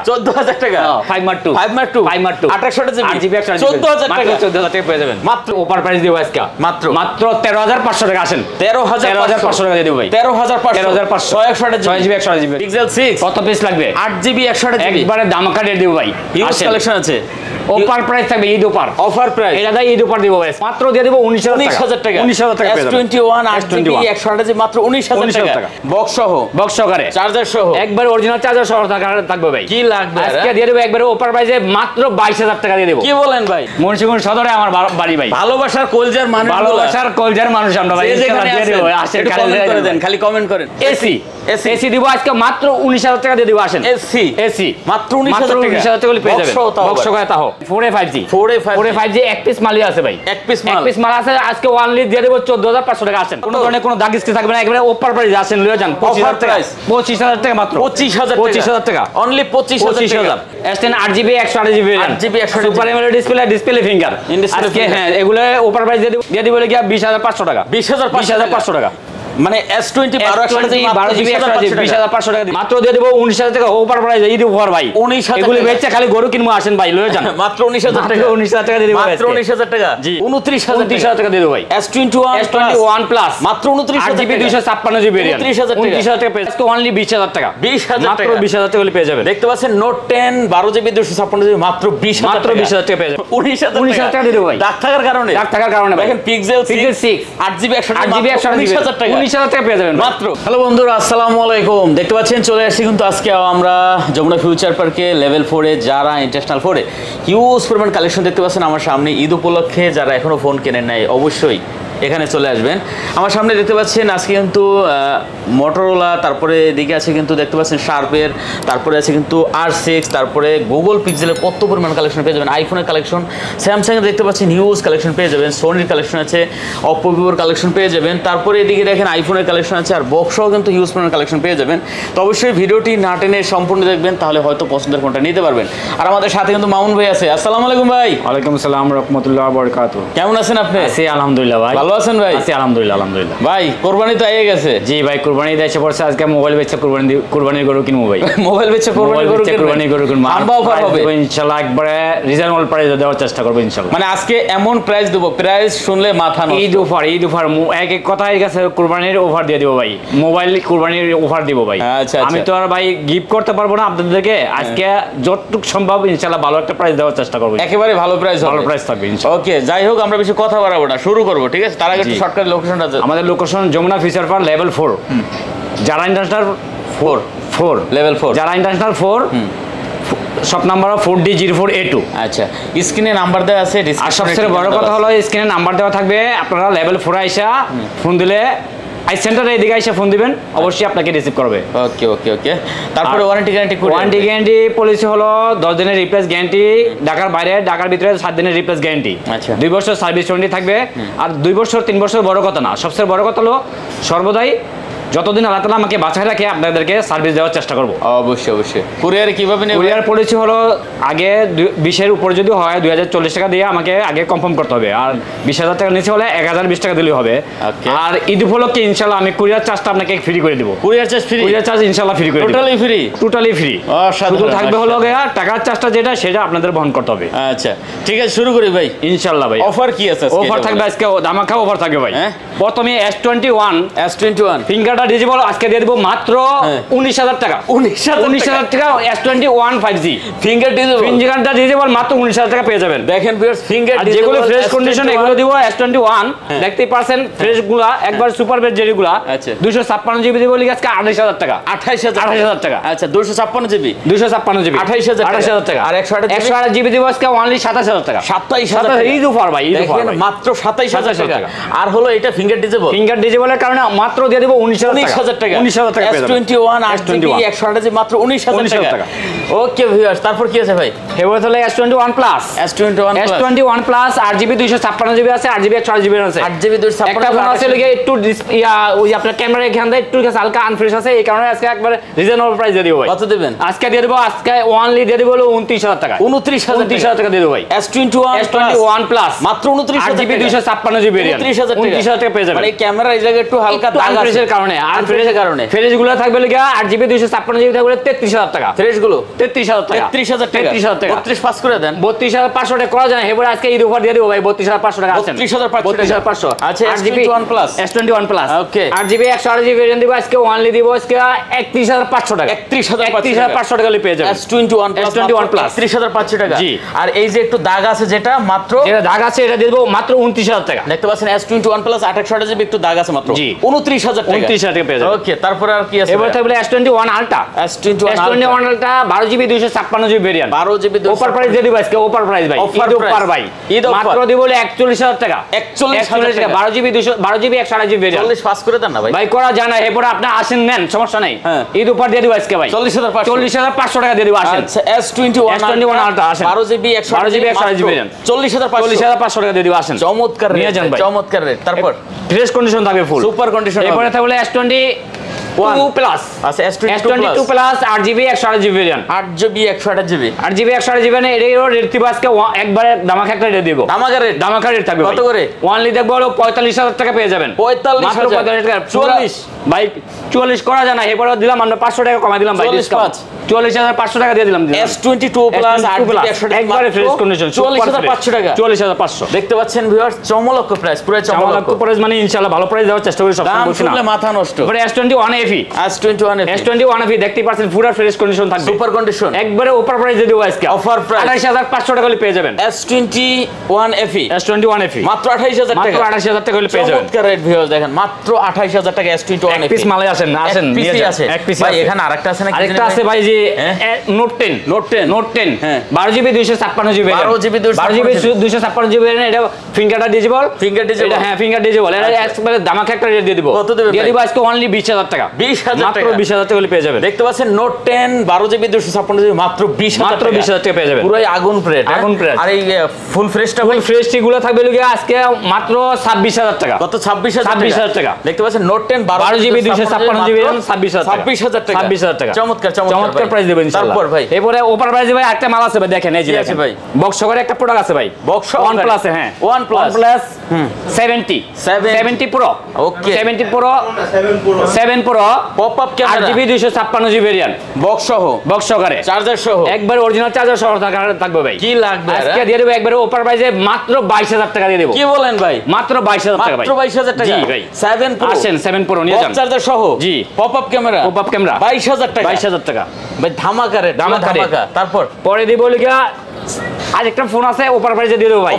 14,000 টাকা 5 মার 2 2800 GB 8 GB 14,000 টাকা 14,000 টাকা পেয়ে যাবেন মাত্র ওভার প্রাইস দিব আজকে মাত্র 13,500 টাকা আসেন 13,500 টাকা দিয়ে দেব ভাই 13,500 6 জিবি 128 জিবি পিক্সেল 6 কত পিস লাগবে 8 জিবি 128 জিবি একবারে ধামাকা রেট দিব ভাই হিউজ কালেকশন আছে অফার প্রাইস থাকবে ঈদ অফার প্রাইস এটা দাই ঈদ অফার দিব ভাই মাত্র দিয়ে দেব 19,000 টাকা 19,000 টাকা S21 8 জিবি 128 জিবি মাত্র 19,000 টাকা বক্স সহকারে চার্জার সহ একবার অরিজিনাল চার্জার সহ থাকবে ভাই কি লাগবে আজকে দিয়ে দেব একবারে অফার প্রাইসে মাত্র 22,000 টাকা দিয়ে দেব কি বলেন ভাই মুন্সিগঞ্জ সদরে আমার বাড়ি ভাই ভালোবাসার কলজার মানুষ আমরা ভাই ইনশাআল্লাহ দিয়ে দেব আসেন কমেন্ট করে দেন খালি কমেন্ট করেন এসি দিব আজকে মাত্র 19,000 টাকা দিয়ে দেব আসেন এসি মাত্র 19,000 টাকা পেয়ে যাবেন বক্স সহকারে তাও 4A 5G এক পিস মালই আছে ভাই এক পিস মাল আছে আজকে অনলি দিয়ে দেব 14,500 টাকা আসেন কোনো ধরনের কোনো দাগ স্ক্রিন থাকবে না একবারে অফার প্রাইস আসেন লয়ে যান 25,000 টাকা মাত্র 25,000 টাকা only 25,000 S10 8GB 128GB 8GB 128GB super AMOLED display finger আজকে হ্যাঁ এগুলো অফার প্রাইস দিয়ে দিব বলে কি 20,500 টাকা 20,500 টাকা মানে S20 12GB 20,500 টাকা মাত্র দিয়ে দেব 19,000 টাকা অফার প্রাইস ঈদ অফার ভাই 19,000 এগুলো বেচে খালি গরু কিনবো আসেন ভাই লয়ে যান মাত্র 19,000 টাকা দিয়ে দেব মাত্র 19,000 টাকা জি 29,000 টাকা দিয়ে দেব ভাই S21 প্লাস মাত্র 29,000 256GB 29,000 টাকা পেয়ে আজকে অনলি 20,000 টাকা মাত্র 20,000 টাকা পেয়ে যাবেন দেখতে পাচ্ছেন নোট 10 12GB 256GB মাত্র 20,000 টাকা পেয়ে যাবেন 19,000 টাকা দিয়ে দেব ভাই দাগ থাকার কারণে দেখেন পিক্সেল 6 8GB 128GB 19,000 টাকা পেয়ে যাবেন মাত্র হ্যালো বন্ধুরা আসসালামু আলাইকুম দেখতে পাচ্ছেন চলে আসছি কিন্তু আজকে আমরা যমুনা ফিউচার পার্কে লেভেল 4 এ যারা ইন্টারন্যাশনাল 4 এ হিউজ পরিমাণ কালেকশন দেখতে পাচ্ছেন আমার সামনে ঈদ উপলক্ষে যারা এখনো ফোন কেনেন নাই অবশ্যই এখানে চলে আসবেন আমার সামনে দেখতে পাচ্ছেন আজকে কিন্তু মোটরোলা তারপরে এদিকে আছে কিন্তু দেখতে পাচ্ছেন শার্পের তারপরে আছে কিন্তু R6 তারপরে গুগল পিক্সেলের কত পরিমাণ কালেকশন পেয়ে যাবেন আইফোনের কালেকশন স্যামসাং এর দেখতে পাচ্ছেন হিউজ কালেকশন পেয়ে যাবেন সোনির কালেকশন আছে অপো ভিভোর কালেকশন পেয়ে যাবেন তারপরে এদিকে দেখেন আইফোনের কালেকশন আছে আর বক্সও কিন্তু হিউজ পরিমাণ কালেকশন পেয়ে যাবেন তো অবশ্যই ভিডিওটি না টেনে সম্পূর্ণ দেখবেন তাহলে হয়তো পছন্দের ফোনটা নিতে পারবেন আর আমাদের সাথে কিন্তু মামুন ভাই আছে আসসালামু আলাইকুম ভাই ওয়ালাইকুম আসসালাম রাহমাতুল্লাহি ওয়া বারাকাতুহু কেমন আছেন আপনি আছি আলহামদুলিল্লাহ ভাই ভালো আছেন ভাই আছি আলহামদুলিল্লাহ ভাই কুরবানি তো এসে গেছে জি ভাই কুরবানি এসে পড়ছে আজকে মোবাইল বেচে কুরবানির গরু কিনবো ভাই মোবাইল বেচে কুরবানির গরু কিনবো আমরা অফার হবে ইনশাআল্লাহ একবারে রিজনেবল প্রাইসে দেওয়ার চেষ্টা করব ইনশাআল্লাহ মানে আজকে এমন প্রাইস দেব প্রাইস শুনলে মাথা নষ্ট ঈদ অফার এক কথাই গেছে কুরবানির অফার দিয়ে দিব ভাই মোবাইল কুরবানির অফার দিব ভাই আচ্ছা আমি তো আর ভাই গিফট করতে পারবো না আপনাদেরকে আজকে যতটুকু সম্ভব ইনশাআল্লাহ ভালো একটা প্রাইস দেওয়ার চেষ্টা করব একেবারে ভালো প্রাইস থাকবে ইনশাআল্লাহ ওকে যাই হোক আমরা বেশি কথা বাড়াবো না শুরু করব ঠিক আছে তার আগে একটু শর্টকাট লোকেশনটা আমাদের location Jamuna future park level 4 যারা ইন্টারন্যাশনাল 4 লেভেল 4 যারা ইন্টারন্যাশনাল 4 শপ নাম্বার 4D04A2 আচ্ছা স্ক্রিনে নাম্বার দেওয়া আছে আর সবচেয়ে বড় কথা হলো স্ক্রিনে নাম্বার দেওয়া থাকবে আপনারা লেভেল 4 আইসা ফোন দিলে আই সেন্টারে এদিকে এসে ফোন দিবেন অবশ্যই আপনাকে রিসিভ করবে ওকে তারপরে ওয়ারেন্টি গ্যারান্টি পলিসি হলো 10 দিনের রিপ্লেস গ্যারান্টি ঢাকার বাইরে ঢাকার ভিতরে 7 দিনের রিপ্লেস গ্যারান্টি আচ্ছা 2 বছর সার্ভিস ওয়ারেন্টি থাকবে আর 2 বছর 3 বছর বড় কথা না সবচেয়ে বড় কথা হলো সর্বদাই যতদিন আল্লাহ তাআলা আমাকে বাঁচায় রাখে আপনাদেরকে সার্ভিস দেওয়ার চেষ্টা করব অবশ্যই কুরিয়ারে কিভাবে নেবেন কুরিয়ার পলিসি হলো আগে 20 এর উপর যদি হয় 2040 টাকা দিয়ে আমাকে আগে কনফার্ম করতে হবে আর 20,000 টাকা নিচে হলে 1020 টাকা দিলেই হবে আর ঈদ উপলক্ষে ইনশাআল্লাহ আমি কুরিয়ার চার্জটা আপনাকে ফ্রি করে দেব কুরিয়ার চার্জ ইনশাআল্লাহ ফ্রি করে দেব টোটালি ফ্রি শুধু থাকবে হলো টাকার চার্জটা যেটা সেটা আপনাদের বহন করতে হবে আচ্ছা ঠিক আছে শুরু করি ভাই ইনশাআল্লাহ ভাই অফার কি আছে অফার থাকবে আজকে ধামাকা অফার থাকবে ভাই প্রথমে S21 ফিঙ্গারটা ডিজিবল আজকে দিয়ে দেব মাত্র 19,000 টাকা 19,000 টাকা S21 5G ফিঙ্গারটা ডিজিবল মাত্র 19,000 টাকা পেয়ে যাবেন দেখেন ভিউয়ার্স ফিঙ্গার যেগুলো ফ্রেশ কন্ডিশন এগুলো দিব S21 দেখতেই পারছেন ফ্রেশ গুলা একবার সুপার বেড জেরিগুলা আচ্ছা 256GB দিব বলি আজকে 28,000 টাকা 28,000 টাকা আচ্ছা 256GB 28,000 টাকা আর 128GB দিব আজকে অনলি 27,000 টাকা 27,000 ঈদ অফার ভাই ঈদ অফার মাত্র 27,000 টাকা আর হলো এটা ফিঙ্গার ডিজেবলের কারণে মাত্র দিয়ে দেব 19,000 টাকা 19,000 টাকা S21 8GB 128GB মাত্র 19,000 টাকা ওকে ভিউয়ার্স তারপর কি আছে ভাই এবার তাহলে S21 plus S21 plus 8GB 256GB আছে 8GB 128GB আছে 8GB 256 একটা ফোন আছে লাগে একটু ওই আপনার ক্যামেরা এখান থেকে একটু হালকা আনফ্রেশ আছে এই কারণে আজকে একবারে রিজনেবল প্রাইস দিয়ে দেব ভাই কত দিবেন আজকে দিয়ে দেব আজকে অনলি দিয়ে দেব 29,000 টাকা 29,000 টাকা দিয়ে দেব ভাই S21 প্লাস মাত্র 29,000 8GB 256GB 29,000 টাকা পেয়ে যাবেন মানে ক্যামেরা এই জায়গায় একটু হালকা দাগ আছে আনফ্রেশের কারণে আর ফ্রেশ গুলো থাকবে লাগা 8GB 256GB থাকবে 33000 টাকা ফ্রেশ গুলো 33000 টাকা 33000 টাকা 32 পাস করে দেন 32500 টাকা করা যায় এবারে আজকে ঈদ অফার দিয়ে দেব ভাই 32500 টাকা আছেন 32500 আচ্ছা S21 প্লাস S21 প্লাস ওকে 8GB 128GB ভেরিয়েন্ট দিব আজকে অনলি দিব আজকে 31500 টাকা 31500 টাকা পেয়ে যাবেন S21 প্লাস 31500 টাকা জি আর এই যে একটু দাগ আছে যেটা মাত্র যেটা দাগ আছে এটা দিয়ে দেব মাত্র 29000 টাকা দেখতে পাচ্ছেন S21 প্লাস 28GB একটু দাগ আছে মাত্র 29000 টাকা 29000 টাকা পেয়ে যাবেন ওকে তারপর আর কি আছে এবারে থাকবে S21 ultra S21 ultra 12GB 256GB variant 12GB offer price দিয়ে দিব আজকে অফার প্রাইস ভাই অফার ভাই ঈদ অফার মাত্র দিব 41000 টাকা 41000 টাকা 12GB 128GB ভেরিয়েন্ট 40 পাস করে দেন না ভাই ভাই করা যায় না এরপর আপনি আসেন নেন সমস্যা নাই ঈদ অফার দিয়ে দিব আজকে ভাই 40500 টাকা দিয়ে দিব আসেন আচ্ছা S21 আলট্রা আসেন 12GB 128GB ভেরিয়েন্ট 40500 টাকা দিয়ে দিব আসেন চমৎকার নিয়ে যান ভাই চমৎকার রেট তারপর ফ্রেশ কন্ডিশন থাকবে ফুল সুপার কন্ডিশন এরপরে থাকবে S22 প্লাস আচ্ছা S22 plus 8GB 128GB variant 8GB 128GB 8GB 128GB মানে এর রেট দিব আজকে একবারে ধামাকা একটা রেট দিব ধামাকা রেট থাকবে কত করে ওয়ানলি দেখবো 45000 টাকা পেয়ে যাবেন 45000 টাকা 44 ভাই 44 করা যায় না এরপরে দিলাম আমরা 500 টাকা কমাই দিলাম ভাই ডিসকাউন্ট 44500 টাকা দিয়ে দিলাম S22 প্লাস 8GB 128GB একবারে ফ্রেশ কন্ডিশন 44500 টাকা 44500 দেখতে পাচ্ছেন ভিউয়ার্স চমলক্ষ প্রাইস পুরো চমলক্ষ প্রাইস মানে ইনশাআল্লাহ ভালো প্রাইস দেওয়ার চেষ্টা করি সব সময় বলছি না মাথা নষ্ট এবারে S21 FE দেখতে পাচ্ছেন পুরো ফ্রেশ কন্ডিশন থাকবে সুপার কন্ডিশন একবারে অফার প্রাইস দিয়ে দেব আজকে অফার প্রাইস 28500 টাকা পেয়ে যাবেন S21 FE মাত্র 28000 টাকা মাত্র 28000 টাকা পেয়ে যাবেন চমৎকার রেট ভিউয়ার্স দেখেন মাত্র 28000 টাকা S21 FE পিস মালে আসেন নিয়ে যান এক পিস ভাই এখানে আরেকটা আছে নাকি আরেকটা আছে ভাই যে note 10 12GB 256GB 12GB 256GB এটা ফিঙ্গারটা ডিজিবল এটা হ্যাঁ ফিঙ্গার ডিজিবল এটা একবারে ধামাকা একটা রেট দিয়ে দিব কত দেবে দিয়ে দিব আজকে অনলি 20000 টাকা 20000 টাকা মাত্র 20000 টাকা পেয়ে যাবেন দেখতে পাচ্ছেন নোট 10 12GB 256GB মাত্র 20000 টাকা পেয়ে যাবেন পুরো আগুন প্রেট আর এই ফুল ফ্রেশটা ফুল ফ্রেশটি গুলো থাকবে লগে আজকে মাত্র 26000 টাকা কত 26000 টাকা দেখতে পাচ্ছেন নোট 10 12GB 256GB 26000 টাকা 26000 টাকা চমৎকার প্রাইস দেবেন ইনশাআল্লাহ তারপর ভাই এরপরে অফার প্রাইসে ভাই একটা মাল আছে ভাই দেখেন এই যে আছে ভাই বক্স সহকারে একটা প্রোডাক্ট আছে ভাই বক্স OnePlus হ্যাঁ OnePlus 70 Pro ওকে 70 Pro 7 Pro pop up camera 8GB 256GB variant box সহকারে চার্জার সহ একবার অরিজিনাল চার্জার সহ থাকবে ভাই কি লাগবে আজকে দিয়ে দেব একবার অফার প্রাইসে মাত্র 22000 টাকা দিয়ে দেব কি বলেন ভাই মাত্র 22000 টাকা ভাই মাত্র 22000 টাকা জি ভাই 7 Pro আসেন 7 Pro নিয়ে যান চার্জার সহ জি পপ আপ ক্যামেরা 22000 টাকা 22000 টাকা ভাই ধামাকা রেট ধামাকা তারপর পরে দিব লিগা আরেকটা ফোন আছে অফার প্রাইসে দিয়ে দেব ভাই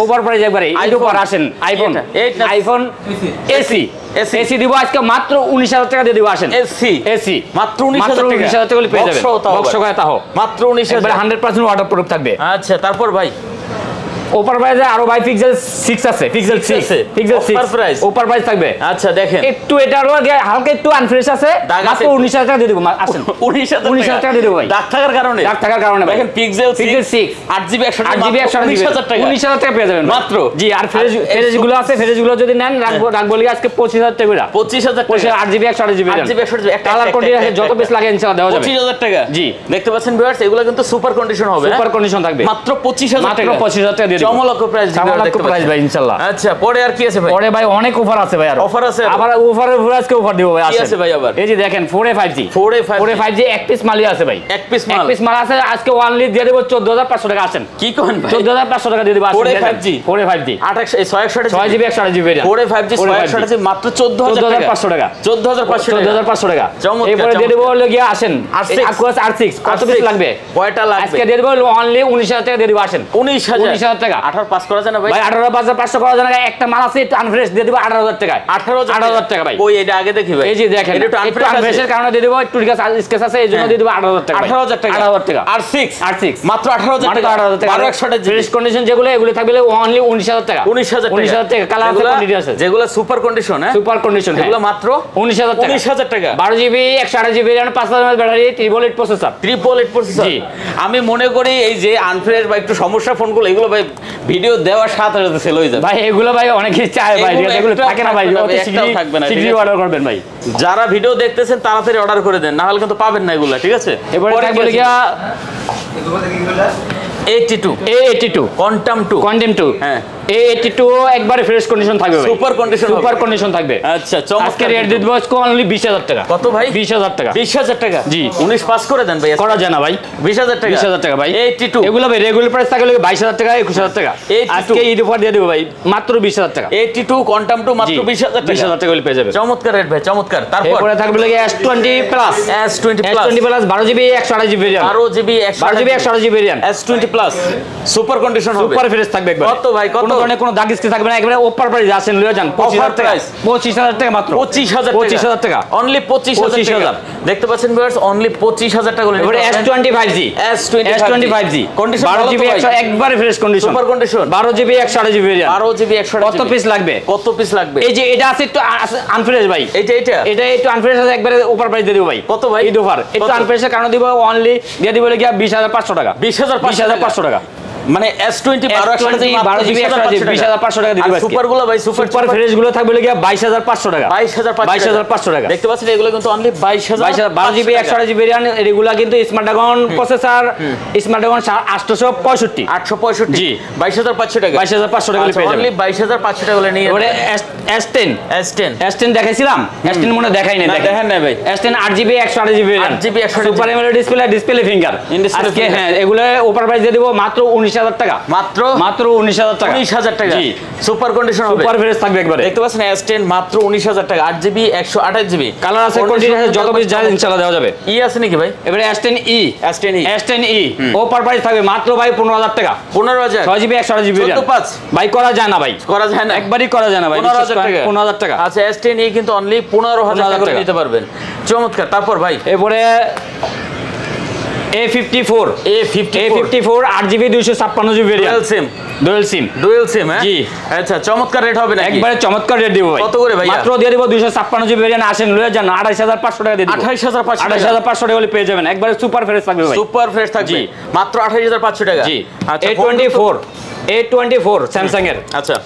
অফার প্রাইস একবারে এই উপর আসেন আইফোন এসি দিব আজকে মাত্র 19000 টাকা দিয়ে দিব আসেন এসি মাত্র 19000 টাকা পেয়ে যাবেন বক্স সহকারে তাও মাত্র 19000 100% ওয়াটারপ্রুফ থাকবে আচ্ছা তারপর ভাই অফার প্রাইসে আরো ভাই পিক্সেল 6 আছে পিক্সেল 6 অফার প্রাইস থাকবে আচ্ছা দেখেন একটু এটার হালকা একটু আনফ্রেশ আছে মাত্র 19000 টাকা দিয়ে দেব আসেন 19000 টাকা দিয়ে দেব ভাই দাগ থাকার কারণে ভাই দেখেন পিক্সেল 6 8GB 128GB 19000 টাকা পেয়ে যাবেন মাত্র জি আর ফ্রেশ গুলো আছে ফ্রেশ গুলো যদি নেন রাখবো লিগে আজকে 25000 টাকা 25000 টাকা 8GB 128GB কালার কোয়ান্টিটি আছে যত পিস লাগে ইনশাআল্লাহ দেওয়া যাবে 25000 টাকা জি দেখতে পাচ্ছেন ভিউয়ার্স এগুলো কিন্তু সুপার কন্ডিশন হবে সুপার কন্ডিশন থাকবে মাত্র 25000 টাকা মাত্র 25000 টাকা দিয়ে চমলক্ষ প্রাইস চমলক্ষ প্রাইস ভাই ইনশাআল্লাহ আচ্ছা পরে আর কি আছে ভাই পরে ভাই অনেক অফার আছে ভাই আর অফার আছে আবার অফারের উপর আজকে অফার দিব ভাই কি আছে ভাই আবার এই যে দেখেন 4A 5G এক পিস মালই আছে ভাই এক পিস মাল আছে আজকে অনলি দিয়ে দেব 14500 টাকা আছেন কি কোন ভাই 14500 টাকা দিয়ে দেব 4A 5G 6GB 128GB 4A 5G 6GB মাত্র 14500 টাকা 14500 টাকা এরপরে দিয়ে দেব লগিয়া আসেন Aquos R6 কত পিস লাগবে কয়টা লাগবে আজকে দিয়ে দেব অনলি 19000 টাকা দিয়ে দেব আসেন 19000 টাকা 18 পাস করা যায় না ভাই 18500 করা যায় না একটা মাল আছে একটু আনফ্রেশ দিয়ে দেব 18000 টাকা 18000 টাকা ভাই ওই এটা আগে দেখি ভাই এই যে দেখেন একটু আনফ্রেশের কারণে দিয়ে দেব একটু স্কেচ আছে এইজন্য দিয়ে দেব 18000 টাকা 18000 টাকা R6 মাত্র 18000 টাকা 12100 ফ্রেশ কন্ডিশন যেগুলো এগুলো থাকবে অনলি 19000 টাকা 19000 টাকা কালার আছে কোয়ান্টিটি আছে যেগুলো সুপার কন্ডিশন হ্যাঁ সুপার কন্ডিশন এগুলো মাত্র 19000 টাকা 12GB 128GB আর 5000 mAh ব্যাটারি 888 প্রসেসর জি আমি মনে করি এই যে আনফ্রেশ বা একটু সমস্যা ফোনগুলো এগুলো ভাই ভিডিও দেওয়ার সাথে সাথে সেল হয়ে যাবে ভাই এগুলো ভাই অনেকেই চায় ভাই এগুলো থাকে না ভাই অতি শীঘ্রই অর্ডার করবেন ভাই যারা ভিডিও দেখতেছেন তাড়াতাড়ি অর্ডার করে দেন না হলে কিন্তু পাবেন না এগুলো ঠিক আছে এবারে থাকবে A82 কোয়ান্টাম 2 হ্যাঁ A82 একবারে ফ্রেশ কন্ডিশন থাকবে ভাই, সুপার কন্ডিশন থাকবে। আচ্ছা আজকে রেট দিয়ে দেব আজকে অনলি 20000 টাকা। কত ভাই? 20000 টাকা। 20000 টাকা জি 19 পাস করে দেন ভাই। করা যায় না ভাই, 20000 টাকা। 20000 টাকা ভাই। A82 এগুলো ভাই রেগুলার প্রাইস থাকে 22000 টাকা 21000 টাকা। আজকে ঈদ অফার দিয়ে দেব ভাই মাত্র 20000 টাকা। A82 কোয়ান্টাম 2 মাত্র 20000 টাকা। 20000 টাকা হলে পেয়ে যাবে। চমৎকার রেট ভাই, চমৎকার। তারপর এরপরে থাকবে S20 plus, S20 plus 12GB 128GB variant, 12GB 128GB variant S20 plus super condition হবে, সুপার ফ্রেশ থাকবে একবার। কত ভাই? কত? কোনো ধরনের কোনো দাগ স্ক্র্যাচ থাকবে না, একবারে অফার প্রাইস আসেন লয়ে যান 25000 টাকা। 25000 টাকা মাত্র, 25000 টাকা অনলি 25000 টাকা। দেখতে পাচ্ছেন ভিউয়ার্স অনলি 25000 টাকা। এবারে S25G, S25G কন্ডিশন 12GB একবারে fresh condition, super condition 12GB 128GB variant, 12GB 128GB। কত পিস লাগবে? কত পিস লাগবে? এই যে এটা আছে একটু আনফ্রেশ ভাই, এটা একটু আনফ্রেশ আছে, একবারে অফার প্রাইস দিয়ে দেব ভাই। কত ভাই? ঈদ অফার একটু আনফ্রেশের কারণে দিব অনলি দিয়ে দিব লাগি 20500 টাকা। 20500 টাকা। মানে S20 12GB 20500 টাকা দিতে পারছি। সুপার গুলো ভাই, সুপার ফ্রেশ গুলো থাকবে লাগি 22500 টাকা। 22500 টাকা। দেখতে পাচ্ছেন এগুলো কিন্তু অনলি 22000 12GB 128GB ভেরিয়েন্ট। এগুলা কিন্তু স্ন্যাপড্রাগন প্রসেসর, স্ন্যাপড্রাগন 865 জি 22500 টাকা। 22500 টাকা পেয়ে যাবেন। অনলি 22500 টাকা করে নিয়ে এবারে S10 দেখাইছিলাম, S10 মনে দেখাই নাই, দেখেন না ভাই। S10 8GB 128GB variant, 8GB 128GB super AMOLED display finger. আজকে হ্যাঁ এগুলো অফার প্রাইস দিয়ে দেব মাত্র 19000 টাকা। মাত্র 19000 টাকা। 19000 টাকা জি সুপার কন্ডিশন হবে, সুপার ফ্রেশ থাকবে একবারে। দেখতে পাচ্ছেন S10 মাত্র 19000 টাকা, 8GB 128GB কালার আছে, কোয়ান্টিটি আছে, যত পিস যায় ইনশাআল্লাহ দেওয়া যাবে। ই আছে নাকি ভাই? এবারে S10e অফার প্রাইস থাকবে মাত্র ভাই 15000 টাকা। 15000 6GB 128GB ভেরিয়েন্ট। ভাই করা যায় না ভাই, করা যায় না, একবারই করা যায় না ভাই। 15000 টাকা। আচ্ছা S10e কিন্তু অনলি 15000 টাকা করে নিতে পারবেন। চমৎকার। তারপর ভাই এরপরে A54 8GB 256GB variant, dual SIM হ্যাঁ জি। আচ্ছা চমৎকার রেট হবে নাকি? একবারে চমৎকার রেট দিব ভাই। কত করে ভাই? মাত্র দিয়ে দিব 256GB ভেরিয়েন্ট। আসেন লয়ে যান 28500 টাকা দিয়ে দিব। 28500 টাকা হলে পেয়ে যাবেন, একবারে সুপার ফ্রেশ থাকবে ভাই, সুপার ফ্রেশ থাকবে মাত্র 28500 টাকা। জি আচ্ছা A24 স্যামসাং এর, আচ্ছা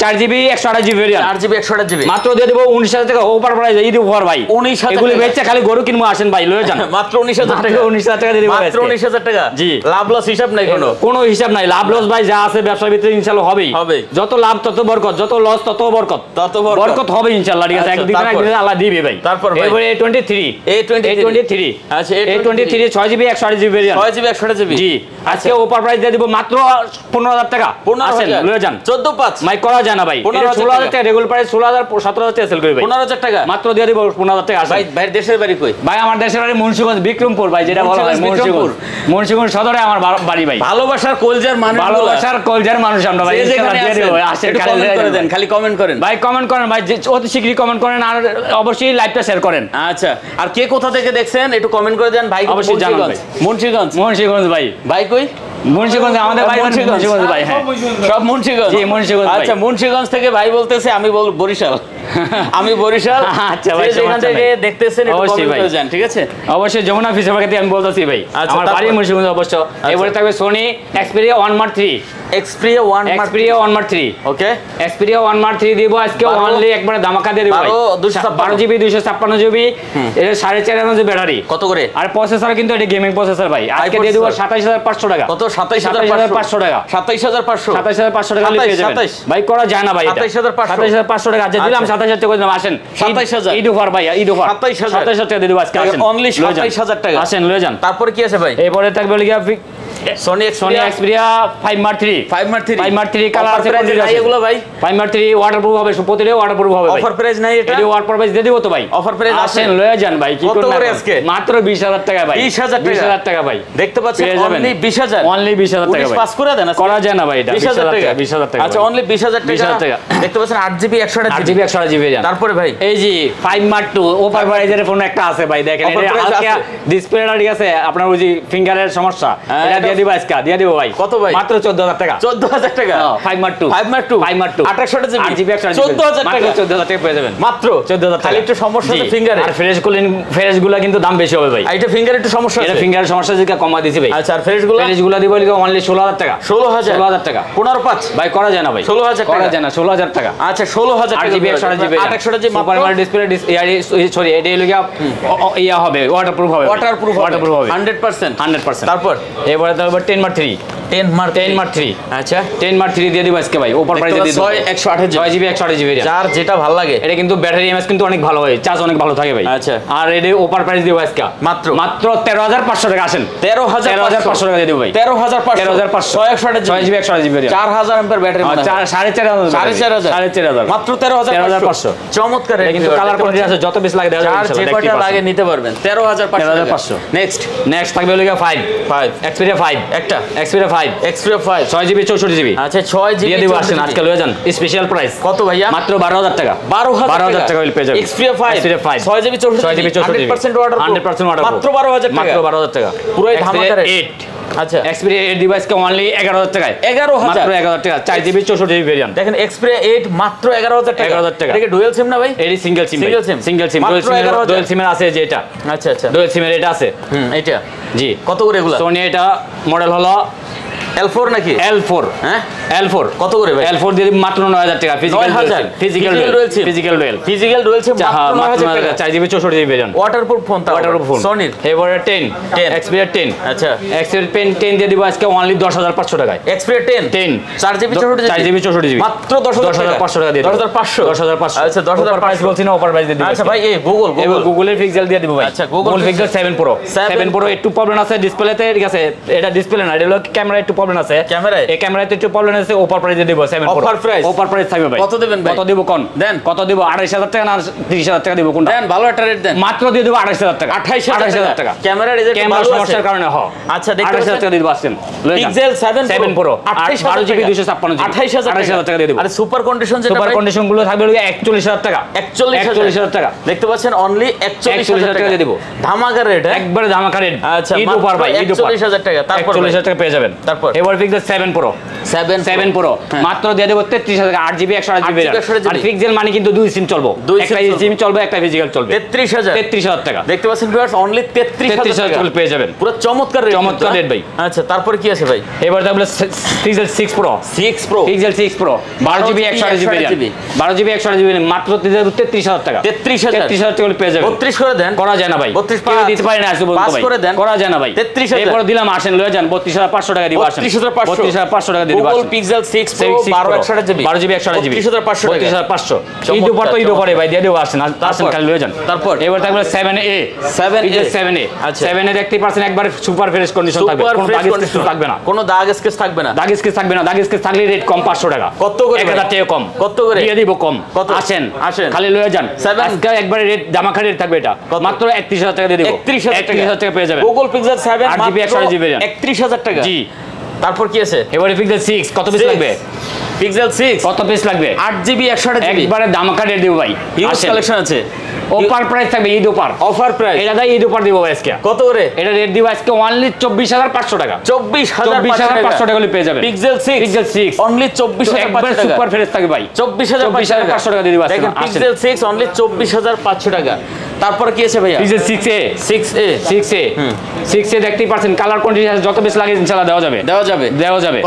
4GB 128GB variant, 4GB 128GB মাত্র দিয়ে দেব 19000 টাকা অফার প্রাইস। ঈদ অফার ভাই, 19000 এগুলো বেচে খালি গরু কিনবো, আসেন ভাই লয়ে যান মাত্র 19000 টাকা। 19000 টাকা দিয়ে দিব মাত্র 19000 টাকা। জি লাভ লস হিসাব নাই, কোনো হিসাব নাই। লাভ লস ভাই যা আছে ব্যবসার ভিতরে ইনশাআল্লাহ হবেই। যত লাভ তত বরকত, যত লস তত বরকত, বরকত হবে ইনশাআল্লাহ। ঠিক আছে, একদিন না একদিন আল্লাহ দিবে ভাই। তারপর এবারে A23 আচ্ছা A23 6GB 128GB variant, 6GB 128GB জি আজকে অফার প্রাইস দিয়ে দিব মাত্র 15000 টাকা। আসেন লয়ে যান 145 মাই করা যায় না ভাই। 16000 টাকা রেগুলার প্রাইস, 16000 17000 টাকা সেল করি ভাই। 15000 টাকা মাত্র দিয়ে দিব 15000 টাকা। ভাই ভাই দেশের বাড়ি কই? ভাই আমার দেশের বাড়ি মুন্সিগঞ্জ বিক্রমপুর ভাই, যেটা বলা হয় মুন্সিগঞ্জ সদরে আমার বাড়ি ভাই। ভালোবাসার কলজার মানুষ, ভালোবাসার কলজার মানুষ আমরা ভাই। আসেন কমেন্ট করে দেন, খালি কমেন্ট করেন ভাই, কমেন্ট করেন ভাই, অতি শীঘ্রই কমেন্ট করেন আর অবশ্যই লাইভটা শেয়ার করেন। আচ্ছা আর কে কোথা থেকে দেখছেন একটু কমেন্ট করে দেন ভাই। অবশ্যই জানান ভাই। মুন্সিগঞ্জ ভাই। ভাই কই? মুন্সিগঞ্জ আমাদের ভাই, মুন্সিগঞ্জ ভাই হ্যাঁ সব মুন্সিগঞ্জ। জি মুন্সিগঞ্জ। আচ্ছা মুন্সিগঞ্জ থেকে ভাই বলতেছে, আমি বরিশাল। আমি বরিশাল। আচ্ছা ভাই যেখান থেকে দেখতেছেন একটু কমেন্ট করে যান, ঠিক আছে? অবশ্যই যমুনা ফিশার থেকে আমি বলতেছি ভাই, আমার বাড়ি মুন্সিগঞ্জ অবশ্য। এবারে থাকবে Sony Xperia 1 Mark 3, Xperia 1 Mark 3 ওকে Xperia 1 Mark 3 দিব আজকে অনলি একবারে ধামাকা দিয়ে দিব ভাই। 12GB 256GB এর 4.5 mAh ব্যাটারি। কত করে? আর প্রসেসর কিন্তু এটা গেমিং প্রসেসর ভাই। আজকে দিয়ে দিব 27500 টাকা। কত? 27500 টাকা। 27500 টাকা পেয়ে যাবেন ভাই। করা যায় না ভাই, 27500 টাকা আজকে দিলাম, 27000 টাকা করে দিলাম। আসেন 27000 ঈদ অফার ভাই, ঈদ অফার 27000 টাকা দিয়ে দিব আজকে। আসেন অনলি 27000 টাকা। আসেন লয়ে যান। তারপর কি আছে ভাই? এরপরে থাকবে লিগা Sony Xperia 5 Mark 3 কালার আছে, এগুলো ভাই 5 Mark 3 ওয়াটারপ্রুফ হবে, প্রতিটা ওয়াটারপ্রুফ হবে ভাই। অফার প্রাইস নাই এটা? এটা অফার প্রাইস দিয়ে দিব তো ভাই। অফার প্রাইস আসেন লয়ে যান ভাই। কি করবেন আজকে? মাত্র 20000 টাকা ভাই। 20000 টাকা ভাই। দেখতে পাচ্ছেন অনলি 20000 টাকা ভাই। পাস করে দেন, করা যায় না ভাই এটা। 20000 টাকা। আচ্ছা অনলি 20000 টাকা। দেখতে পাচ্ছেন 8GB 128GB ভেরিয়েন্ট। তারপরে ভাই এই যে 5 Mark 2 অফার প্রাইজের ফোন একটা আছে ভাই, দেখেন এটা হালকা ডিসপ্লেটা ঠিক আছে, আপনার ওই যে ফিঙ্গারের সমস্যা, এটা দিয়ে দিব আজকে, দিয়ে দিব ভাই। কত ভাই? মাত্র 14000 টাকা। 14000 টাকা 5 Mark 2 28GB 14000 টাকা। 14000 টাকা পেয়ে যাবেন মাত্র 14000 টাকা। খালি একটু সমস্যা আছে ফিঙ্গারে। আর ফ্রেশগুলো কিন্তু দাম বেশি হবে ভাই। এটা ফিঙ্গারে একটু সমস্যা আছে, এটা ফিঙ্গারের সমস্যা যেটা কমা দিছি ভাই। আচ্ছা আর ফ্রেশগুলো দিব লিখে অনলি 16000 টাকা। 16000 টাকা 15.5 ভাই। করা যায় না ভাই, 16000 টাকা করা যায় না। 16000 টাকা। আচ্ছা 16000 টাকা। 8GB 128GB super AMOLED display, sorry এটা লিখে ইয়া হবে, ওয়াটারপ্রুফ হবে, 100%। তারপর এবারে তো 10 Mark 3 10 মার্ক 3 আচ্ছা 10 মার্ক 3 দিয়ে দিব আজকে ভাই ওপর প্রাইসে দিয়ে দিব 128 জিবি 128 জিবি যার যেটা ভালো লাগে। এটা কিন্তু ব্যাটারি এমএস কিন্তু অনেক ভালো হয়, চার্জ অনেক ভালো থাকে ভাই। আচ্ছা আর এটা ওপর প্রাইস দিব আজকে মাত্র 13500 টাকা। আসেন 13500 টাকা দিয়ে দিব ভাই। 13500 6 জিবি 128 জিবি 4000 এম্পিয়ার ব্যাটারি 4500 মাত্র 13500 চমৎকার। কিন্তু কালার কোয়ালিটি আছে, যত বেশ লাগে দেওয়া যাবে ইনশাআল্লাহ, যে কয়টা লাগে নিতে পারবেন। 13500 নেক্সট থাকবে হলো 5 Xperia 5 একটা Xperia 5 6 জিবি 64 জিবি। আচ্ছা 6 জিবি দিয়ে দিব। আসেন আজকে লয়ে যান স্পেশাল প্রাইস। কত ভাইয়া? মাত্র 12000 টাকা। 12000 টাকা হইল পেয়ে যাবেন। Xperia 5 6 GB 64 GB 100% order 100% order মাত্র 12000 টাকা। মাত্র 12000 টাকা পুরো ধামাকা রেট। 8 আচ্ছা Xperia 8 ডিভাইসকে অনলি 11000 টাকায়। 11000 মাত্র 11000 টাকা 4 জিবি 64 জিবি ভেরিয়েন্ট। দেখেন Xperia 8 মাত্র 11000 টাকা। 11000 টাকা। এটা কি ডুয়াল সিম না ভাই? এডি সিঙ্গেল সিম। সিঙ্গেল সিম ডুয়াল সিমের আছে যে এটা। আচ্ছা আচ্ছা ডুয়াল সিমের এটা আছে। এটা জি। কত করে এগুলা? সোনি এটা মডেল হলো L4 নাকি? L4 হ্যাঁ L4 কত করে ভাই? L4 দিয়ে মাত্র 9000 টাকা। ফিজিক্যাল ডুয়াল সিম মাত্র 9000 টাকা। 4 GB 64 GB variant. Waterproof phone. Phone সনির এবারে 10 Xperia 10। আচ্ছা Xperia 10 দিয়ে দিব আজকে অনলি 10500 টাকায়। Xperia 10 4 জিবি 64 জিবি মাত্র 10500 টাকা দিয়ে 10500 আচ্ছা 10500 প্রাইস বলছি না, ওভার প্রাইস দিয়ে দিব। আচ্ছা ভাই এই গুগলের পিক্সেল দিয়ে দিব ভাই। আচ্ছা গুগল পিক্সেল 7 Pro একটু প্রবলেম আছে ডিসপ্লেতে। ঠিক আছে, এটা ডিসপ্লে না, এটা হলো ক্যামেরা একটু প্রবলেম আছে। ক্যামেরায় এই ক্যামেরাতে একটু প্রবলেম আছে। ওভার প্রাইস দিয়ে দিব 7 Pro। অফার প্রাইস থাকবে ভাই। কত দিবেন ভাই? কত দিব কোন দেন? কত দিব? 28000 টাকা না 30000 টাকা দিব কোনটা? দেন ভালো একটা রেট দেন। মাত্র দিয়ে দিব 28000 টাকা। 28000 টাকা। ক্যামেরার রেজাল্ট ক্যামেরা সমস্যার কারণে হ। আচ্ছা দেখতে 28000 টাকা দিয়ে দিব। আসেন পিক্সেল 7 Pro 28000 জিবি 256 জিবি 28000 টাকা দিয়ে দিব। আরে সুপার কন্ডিশন যেটা সুপার কন্ডিশন গুলো থাকবে 41000 টাকা। 41000 টাকা দেখতে পাচ্ছেন অনলি 41000 টাকা দিয়ে দিব। ধামাকা রেট। একবারে ধামাকা রেট। আচ্ছা ঈদ উপহার ভাই, ঈদ উপহার 41000 টাকা। তারপর 41000 টাকা পেয়ে যাবেন। তারপর এবার পিক্সেল 7 Pro মাত্র দিয়ে দেব 33000 টাকা। 8 জিবি 128 জিবি। আর পিক্সেল মানে কিন্তু দুই সিম চলবে। একটা সিম চলবে, একটা ফিজিক্যাল চলবে। 33000 টাকা। দেখতে পাচ্ছেন ভিউয়ার্স অনলি 33000 টাকা পেয়ে যাবেন। পুরো চমৎকার রেট ভাই। আচ্ছা তারপর কি আছে ভাই? এবার তাহলে pixel 6 Pro pixel 6 Pro 12 GB 128 GB 12 GB 128 GB মাত্র 33000 টাকা। 33000 টাকা পেয়ে যাবেন। 32 করে দেন। করা যায় না ভাই। 32 দিতে পারি না আসলে বলতে ভাই। করে দেন। করা যায় না ভাই। 33000 এরপর দিলাম। আসেন লয়ে যান 32500 টাকা দিব। আসেন 32500 টাকা দিয়ে দিব। Google pixel 6 Pro 12 GB 128 GB 32500 টাকা। 32500 ঈদ উপর তো ঈদ উপরে ভাই দিয়ে দেব। আসেন খালি লয়ে যান। তারপর এবার থাকবে 7A 7A আচ্ছা 7A দেখতে পাচ্ছেন একবার সুপার ফ্রেশ কন্ডিশন থাকবে। কোনো দাগ স্কেচ থাকবে না। কোনো দাগ স্কেচ থাকবে না। দাগ স্কেচ থাকবে না। দাগ স্কেচ থাকলে রেট কম 500 টাকা। কত করে? 1000 টাকা কম। কত করে দিয়ে দিব কম। কত? আসেন আসেন খালি লয়ে যান। আজকে একবারে রেট জামাখা রেট থাকবে। এটা মাত্র 31000 টাকা দিয়ে দিব। 31000 টাকা পেয়ে যাবেন। গুগল পিক্সেল 7 8 জিবি 128 জিবি 31000 টাকা। জি। তারপর কি আছে? এবারে পিক্সেল 6 কত পিস লাগবে? পিক্সেল 6 কত পিস লাগবে? 8 জিবি 128 জিবি একবারে দামাকা রেট দিব ভাই। হিউজ কালেকশন আছে। অফার প্রাইস থাকবে ঈদ অফার। অফার প্রাইস এটা দাই ঈদ অফার দিব আজকে। কত করে? এটা রেট দিব আজকে অনলি 24500 টাকা। 24500 টাকা হলে পেয়ে যাবেন। পিক্সেল 6 অনলি 24500 টাকা। সুপার ফ্রেশ থাকবে ভাই। 24500 টাকা দিয়ে দিব আজকে। দেখেন পিক্সেল 6 অনলি 24500 টাকা। তারপর কি আছে ভাইয়া? পিক্সেল 6A দেখতেই পাচ্ছেন কালার কোয়ান্টিটি যত বেশি লাগে ইনশাআল্লাহ দেওয়া যাবে।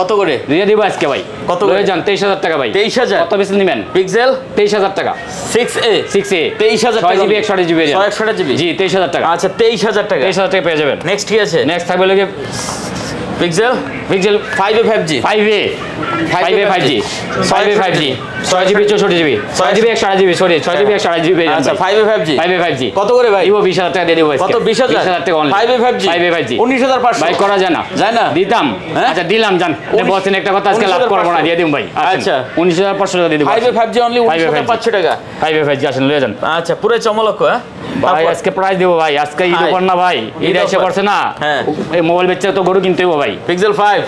কত করে? দিয়ে দিব আজকে ভাই। কত করে যান? 23000 টাকা ভাই। 23000 কত বেশি নেবেন? পিক্সেল 23000 টাকা। 6A 23000 টাকা। 6 জিবি 128 জিবি 128 জিবি জি 23000 টাকা। আচ্ছা 23000 টাকা। 23000 টাকা পেয়ে যাবেন। নেক্সট কি আছে? নেক্সট থাকবে লাগে pixel 5A 5G 5A 5G 6 GB 64 GB 6 GB 128 GB sorry 6 GB 128 GB আচ্ছা 5A 5G কত করে ভাই? দিব 20000 টাকা দিয়ে দেব আজকে। কত? 20000 টাকা অনলি 5A 5G 19500 ভাই করা যায় না? দিতাম। আচ্ছা দিলাম জান। বলছেন একটা কথা আজকে লাভ করব না দিয়ে দিম ভাই। আচ্ছা 19500 টাকা দিয়ে দেব। 5A 5G অনলি 19500 টাকা। 5A 5G আসেন লয়ে যান। আচ্ছা পুরো চমলক্ষ। হ্যাঁ ভাই আজকে প্রাইস দেব ভাই। আজকে ঈদ উপর না ভাই। ঈদ এসে পড়ছে না। হ্যাঁ এই মোবাইল বেচতে তো গরু কিনতে হবে ভাই। Pixel 5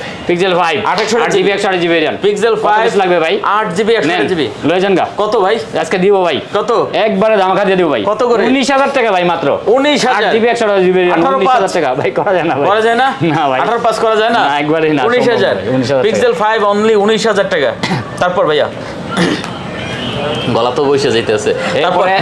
8 GB 128 GB variant. Pixel 5 লাগবে ভাই। 8 জিবি 128 জিবি লয়ে যান গা। কত ভাই? আজকে দিব ভাই। কত? একবারে ধামাকা দিয়ে দিব ভাই। কত করে? 19000 টাকা ভাই মাত্র। 19000 8 জিবি 128 জিবি 19000 টাকা ভাই করা যায় না ভাই। করা যায় না? না ভাই 18 পাস করা যায় না? না একবারেই না। 19000 পিক্সেল 5 অনলি 19000 টাকা। তারপর ভাইয়া গলা তো বসে যাইতেছে। তারপরে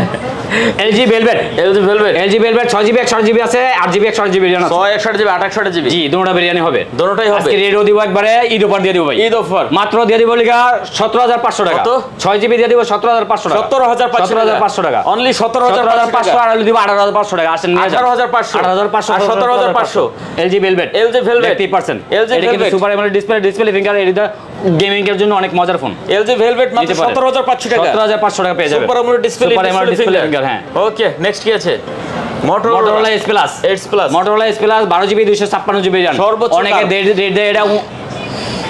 LG Velvet 6GB 128GB আছে, 8GB 128GB ভেরিয়েন্ট আছে। 128GB 128GB জি, দুটোটা ভেরিয়েন্ট হবে। দুটোটাই হবে। আজকে রেডিও দিব একবারে ঈদ অফার দিয়ে দিব ভাই। ঈদ অফার মাত্র দিয়ে দিব লিগা 17500 টাকা। কত? 6GB দিয়ে দিব 17500 টাকা। 17500 টাকা। অনলি 17500 আর দিব 18500 টাকা। আসেন নিয়ে যান। 18500 আর 17500 LG Velvet 30%। LG এটা কিন্তু সুপার এমোলেড ডিসপ্লে ফিঙ্গার, এটা গেমিং এর জন্য অনেক মজার ফোন। LG Velvet মাত্র 17500 টাকা। 17500 টাকা পেয়ে যাবেন। Super AMOLED display finger. হ্যাঁ, ওকে, নেক্সট কি আছে? Motorola S Plus। Motorola S Plus 12GB 256GB variant. অনেকে রেট দেয় এটা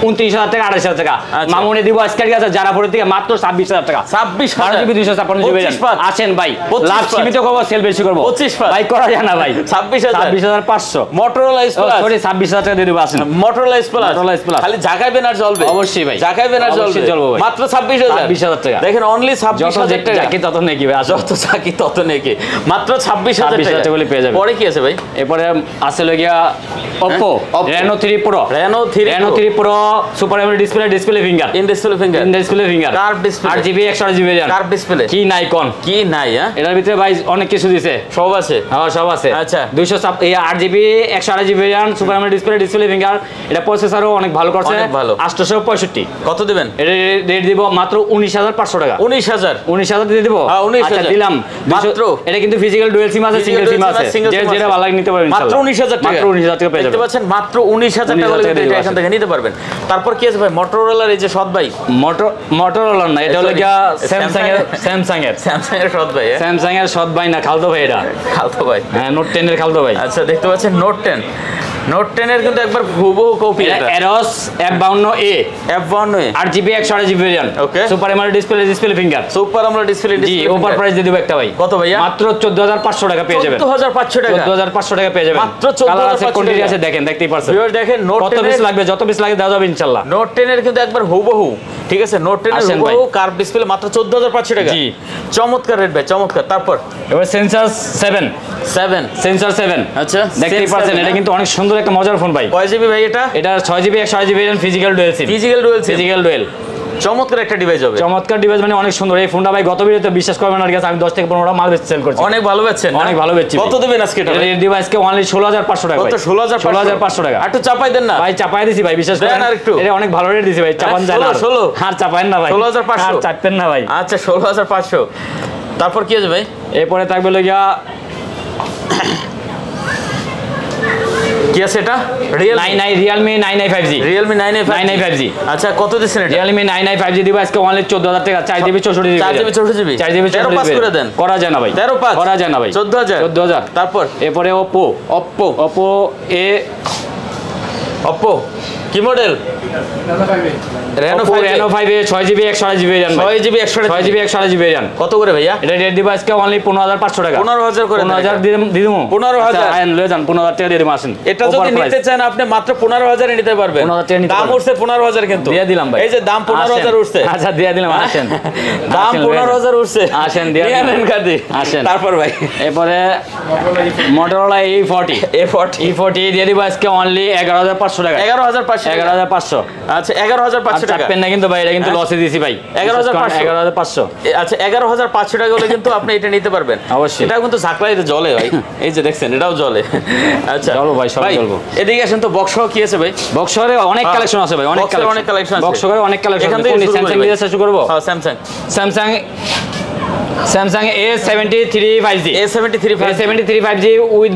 29000 টাকা 28000 টাকা। মামুনি দিব আজকের কাছে যারা পরে থেকে মাত্র 26000 টাকা। 26000 12GB 256GB ভেরিয়েন্ট। আসেন ভাই, লাভ সীমিত করব, সেল বেশি করব। 25 ভাই করা যায় না ভাই। 26500 Motorola S Plus। সরি 26000 টাকা দিয়ে দিব। আসেন Motorola S Plus খালি জাগাইবেন আর জ্বলবে। অবশ্যই ভাই, জাগাইবেন আর জ্বলবে। মাত্র 26000 টাকা। দেখেন অনলি 26000 টাকা। জাকি তত নেকি ভাই, যত জাকি তত নেকি। মাত্র 26000 টাকা বলে পেয়ে যাবেন। পরে কি আছে ভাই? এরপরে আছে লগিয়া Oppo Reno 3 Pro। Reno 3 Pro super AMOLED display finger. In display finger curve display 8GB 128GB variant. Curve display কি নাইকন কি নাই। হ্যাঁ, এটার ভিতরে ভাই অনেক কিছু দিছে। সব আছে। হ্যাঁ, সব আছে। আচ্ছা, 8GB 128GB variant, super AMOLED display finger. এটা প্রসেসরও অনেক ভালো করছে। অনেক ভালো। 865। কত দিবেন? এটা রেট দিব মাত্র 19500 টাকা। 19000 দিয়ে দিব। হ্যাঁ, 19000 আচ্ছা দিলাম মাত্র। এটা কিন্তু ফিজিক্যাল ডুয়াল সিম আছে, সিঙ্গেল সিম আছে। যেটা ভালো লাগে নিতে পারবেন। মাত্র 19000 টাকা। মাত্র 19000 টাকা পেয়ে যাবেন। দেখতে পাচ্ছেন মাত্র 19000 টাকা হলে এটা এখান থেকে নিতে পারবেন। তারপর কি আছে ভাই? Motorola এই যে সৎ ভাই, Motorola না, এটা হলো গিয়া স্যামসাং এর সৎ ভাই। স্যামসাং এর সৎ ভাই না, খালতো ভাই। এটা খালতো ভাই। হ্যাঁ, নোট 10 এর খালতো ভাই। আচ্ছা, দেখতে পাচ্ছেন Note 10 এর কিন্তু একবার হুবহু কপি। এটা Eros F52A 8GB 128GB variant. Okay, super AMOLED display finger. Super AMOLED display জি, ওভার প্রাইস দিয়ে দিব একটা ভাই। কত ভাইয়া? মাত্র 14500 টাকা পেয়ে যাবেন। 14500 টাকা। 14500 টাকা পেয়ে যাবেন। মাত্র 14500 টাকা আছে, দেখেন, দেখতেই পারছেন। ভিউয়ার দেখেন Note 10 কত পিস লাগবে, যত পিস লাগে দেওয়া যাবে ইনশাআল্লাহ। Note 10 এর কিন্তু একবার হুবহু, ঠিক আছে? Note 10 এর হুবহু কার্ভ ডিসপ্লে মাত্র 14500 টাকা। জি, চমৎকার রেট ভাই, চমৎকার। তারপর এবার সেন্সর 7। আচ্ছা, দেখতেই পাচ্ছেন, এটা কিন্তু অনেক সুন্দর একটা মজার ফোন ভাই। কয় জিবি ভাই এটা? এটা 6GB 128GB variant, physical dual. চমৎকার একটা ডিভাইস হবে। চমৎকার ডিভাইস, মানে অনেক সুন্দর। এই ফোনটা ভাই গত ভিডিওতে বিশ্বাস করবেন না, আমি 10 থেকে 15টা মাল বেচে সেল করছি। অনেক ভালো বেচছেন। অনেক ভালো বেচছি। কত দিবেন আজকে এটা? এই ডিভাইসকে অনলি 16500 টাকা। কত? 16500 টাকা। একটু চাপাই দেন না ভাই, চাপাই দিছি ভাই, বিশ্বাস করেন। এটা অনেক ভালো রেট দিছি ভাই, চাপান যায় না। 16 আর চাপায়েন না ভাই, 16500 আর চাপেন না ভাই। আচ্ছা, 16500। তারপর কি আছে ভাই? এরপরে থাকবে লগিয়া কি আছে এটা? Realme 9i 5G। Realme 9i 5G। আচ্ছা, কত দিছেন এটা? Realme 9i 5G দিব আজকে অনলি 14000 টাকা। 4GB 64GB। 4GB 13 পাস করে দেন। করা যায় না ভাই। 13 পাস করা যায় না ভাই। 14000। তারপর এরপরে Oppo কি model? Reno 5A 6GB 128GB variant. 6GB 128GB variant. কত করে ভাইয়া? এটা রেট দিব আজকে অনলি 15500 টাকা। 15000 করে। 15000 দিয়ে দিমু। 15000 আইন লয়ে যান, 15000 টাকা দিয়ে দিমু। আসেন, এটা যদি নিতে চান আপনি মাত্র 15000 এ নিতে পারবেন। 15000 টাকা নিতে দাম পারবেন। উঠছে 15000 কিন্তু। দিয়ে দিলাম ভাই। এই যে দাম 15000 উঠছে। আচ্ছা, দিয়ে দিলাম। আসেন, দাম 15000 উঠছে। আসেন, দিয়ে নেন কাদি। আসেন। তারপর ভাই, এরপরে Motorola E40 দিয়ে দিব আজকে অনলি 11500 টাকা। 11500। আচ্ছা, 11500 টাকা। চাপেন না কিন্তু ভাই, এটা কিন্তু লসে দিছি ভাই। 11500। আচ্ছা, 11500 টাকা হলে কিন্তু আপনি এটা নিতে পারবেন। অবশ্যই। এটা কিন্তু ঝাঁকড়াইতে জ্বলে ভাই। এই যে দেখছেন, এটাও জ্বলে। আচ্ছা, চলো ভাই, সব জ্বলবো। এদিকে আসেন তো, বক্স কি আছে ভাই? বক্সরে অনেক কালেকশন আছে ভাই, অনেক কালেকশন আছে। বক্সরে অনেক কালেকশন। এখান থেকে স্যামসাং দিয়ে শুরু করব। হ্যাঁ, Samsung A73 5G। A73 5G with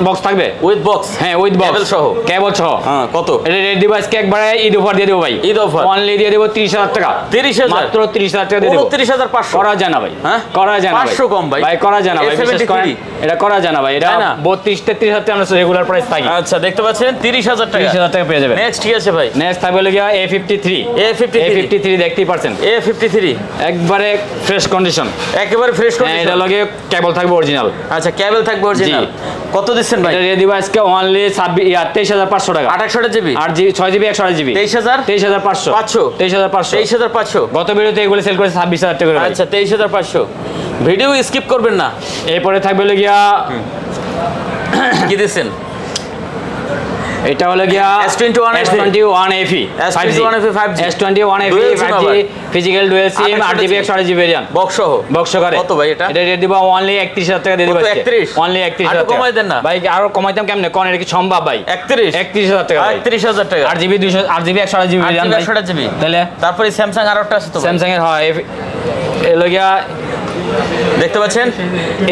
box থাকবে। With box? হ্যাঁ, উইথ বক্স কেবল সহ। হ্যাঁ, কত? এটা রেট দিব আজকে একবারে ঈদ অফার দিয়ে দেব ভাই। ঈদ অফার অনলি দিয়ে দেব 30000 টাকা। 30000? মাত্র 30000 টাকা দিয়ে দেব। 29500 করা যায় না ভাই। হ্যাঁ, করা যায় না ভাই। 500 কম ভাই। ভাই করা যায় না ভাই, বিশেষ করে এটা করা যায় না ভাই। এটা 32-33000 টাকা আমরা রেগুলার প্রাইস থাকি। আচ্ছা, দেখতে পাচ্ছেন 30000 টাকা। 30000 টাকা পেয়ে যাবেন। নেক্সট কি আছে ভাই? নেক্সট থাকবে লগিয়া A53 দেখতেই পারছেন। A53 একবারে ফ্রেশ কন্ডিশন। একেবারে ফ্রেশ কন্ডিশন। এটা লগে কেবল থাকবে অরিজিনাল। আচ্ছা, কেবল থাকবে অরিজিনাল। কত দিচ্ছেন ভাই? এটা দিয়ে দিব আজকে অনলি 23500 টাকা। 28GB 6GB 128GB 23500 23500 গত ভিডিওতে এগুলো সেল করে 26000 টাকা করে। আচ্ছা, 23500। ভিডিও স্কিপ করবেন না। এরপরে থাকবে লগিয়া কি দিচ্ছেন? এটা হলো গিয়া S21 FE 5G S21 FE 5G physical dual SIM 8GB 128GB variant box করে কত ভাই এটা রেট দিব অনলি 31000 টাকা দিয়ে দিব অনলি 31000 টাকা কমাই দেন না ভাই আর কমাইতাম কেমনে কোন এটা কি সম্ভব ভাই 31000 টাকা 31000 টাকা 8GB 128GB ভেরিয়েন্ট 128GB তাহলে তারপরে স্যামসাং আর একটা আছে তো স্যামসাং এর হয় এলো গিয়া দেখতে পাচ্ছেন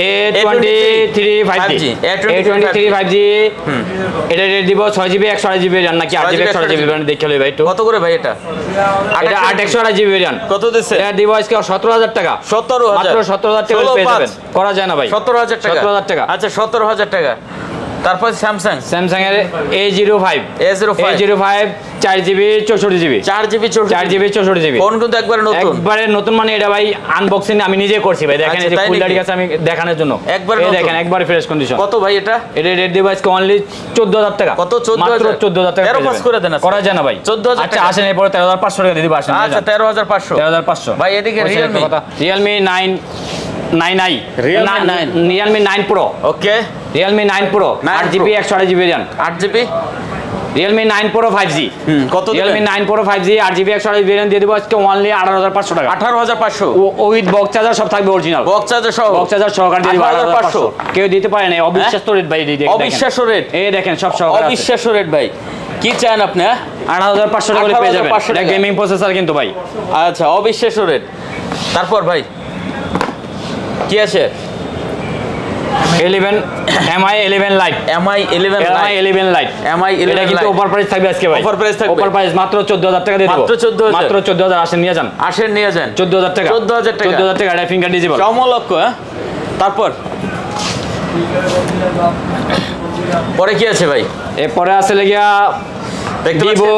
A23 5G এটা রেট দিব 6GB 128GB ভেরিয়েন্ট নাকি 8GB 128GB ভেরিয়েন্ট দেখে লই ভাই একটু কত করে ভাই এটা 8/128GB ভেরিয়েন্ট কত দিছে এটা দিব আজকে 17000 টাকা 17000 মাত্র 17000 টাকা পেয়ে যাবেন করা যায় না ভাই 17000 টাকা আচ্ছা 17000 টাকা তারপর স্যামসাং এর A05 4GB 64GB 4GB 64GB phone কিন্তু একবারে নতুন মানে এটা ভাই আনবক্সিং আমি নিজে করছি ভাই দেখেন এই যে ফুলদারি কাছে আমি দেখানোর জন্য একবারে দেখেন একবারে ফ্রেশ কন্ডিশন কত ভাই এটা রেট দিব আজকে অনলি 14000 টাকা কত 14000 মাত্র 14000 টাকা 13 পাস করে দেন করা যায় না ভাই 14000 আচ্ছা আসেন এরপরে 13500 টাকা দিয়ে দিব আসেন আচ্ছা 13500 ভাই এদিকে Realme 9i Realme 9 Pro ওকে Realme 9 Pro 8GB 128GB variant 8GB Realme 9 Pro 5G কত Realme 9 Pro 5G 8GB 128GB variant দিয়ে দেব আজকে অনলি 18500 টাকা 18500 উইথ বক্স চার্জার সব থাকবে অরিজিনাল বক্স চার্জার সহকারে দিয়ে দেব 18500 কেউ দিতে পারে না অবিশ্বাস্য রেট ভাই দেখেন অবিশ্বাস্য রেট এই দেখেন সব সহকারে অবিশ্বাস্য রেট ভাই কি চান আপনি 8500 টাকা করে পেয়ে যাবেন এটা গেমিং প্রসেসর কিন্তু ভাই আচ্ছা অবিশ্বাস্য রেট তারপর ভাই কি আছে 11 MI 11 Lite MI 11 Lite এটা কিন্তু অফার প্রাইস থাকবে আজকে ভাই অফার প্রাইস মাত্র 14000 টাকা দিয়ে দেব মাত্র 14000 আসেন নিয়ে যান 14000 টাকা 14000 টাকা এটা ফিঙ্গার ডিজিটাল চমলক্ষ তারপর পরে কি আছে ভাই এরপরে আছে লাগিয়া Vivo